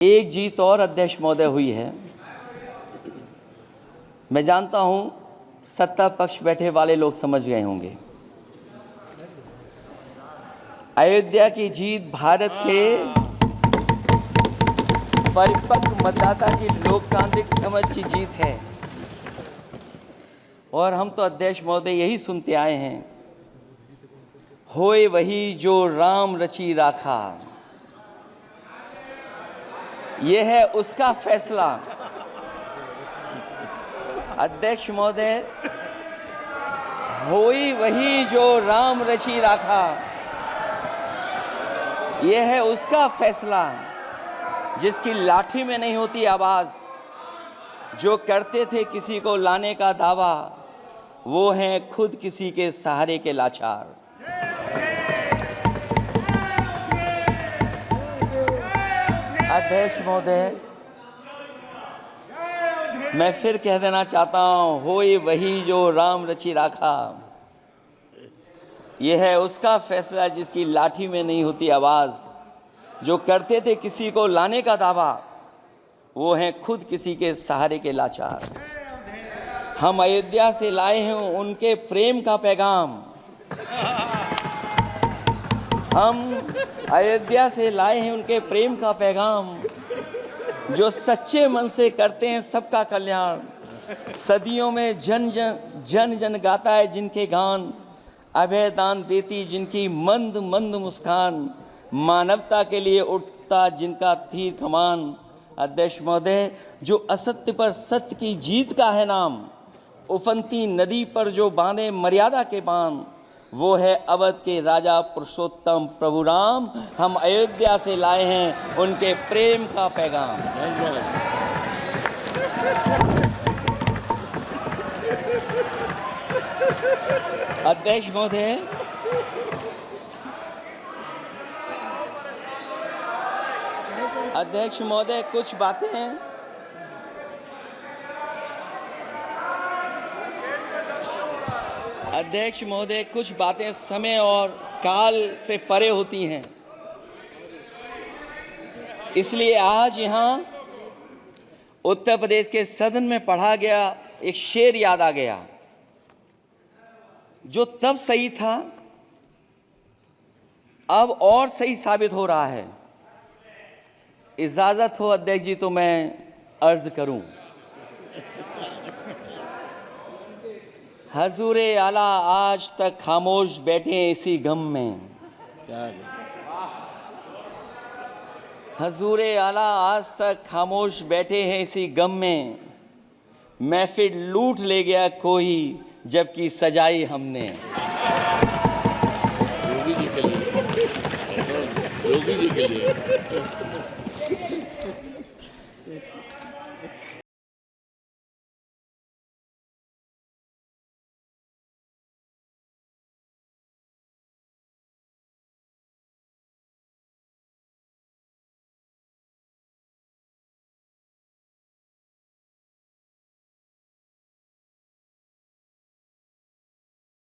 एक जीत और अध्यक्ष महोदय हुई है। मैं जानता हूं सत्ता पक्ष बैठे वाले लोग समझ गए होंगे। अयोध्या की जीत भारत के परिपक्व मतदाता की लोकतांत्रिक समझ की जीत है और हम तो अध्यक्ष महोदय यही सुनते आए हैं, होए वही जो राम रची राखा। यह है उसका फैसला। अध्यक्ष महोदय, होई वही जो राम रची राखा, यह है उसका फैसला जिसकी लाठी में नहीं होती आवाज। जो करते थे किसी को लाने का दावा, वो हैं खुद किसी के सहारे के लाचार। अध्यक्ष महोदय, मैं फिर कह देना चाहता हूं, होए वही जो राम रची राखा। यह है उसका फैसला जिसकी लाठी में नहीं होती आवाज। जो करते थे किसी को लाने का दावा, वो हैं खुद किसी के सहारे के लाचार। हम अयोध्या से लाए हैं उनके प्रेम का पैगाम। हम अयोध्या से लाए हैं उनके प्रेम का पैगाम, जो सच्चे मन से करते हैं सबका कल्याण। सदियों में जन जन गाता है जिनके गान, अभय दान देती जिनकी मंद मंद मुस्कान, मानवता के लिए उठता जिनका तीर कमान। अध्यक्ष महोदय, जो असत्य पर सत्य की जीत का है नाम, उफनती नदी पर जो बांधे मर्यादा के बांध, वो है अवध के राजा पुरुषोत्तम प्रभु राम। हम अयोध्या से लाए हैं उनके प्रेम का पैगाम। अध्यक्ष महोदय, अध्यक्ष महोदय, कुछ बातें हैं। अध्यक्ष महोदय, कुछ बातें समय और काल से परे होती हैं, इसलिए आज यहाँ उत्तर प्रदेश के सदन में पढ़ा गया एक शेर याद आ गया, जो तब सही था अब और सही साबित हो रहा है। इजाजत हो अध्यक्ष जी तो मैं अर्ज करूं। हजूरे आला आज तक खामोश बैठे हैं इसी गम में। हजूरे आला आज तक खामोश बैठे हैं इसी गम में। महफिल लूट ले गया कोई जबकि सजाई हमने। योगी जी के लिए, योगी जी के लिए।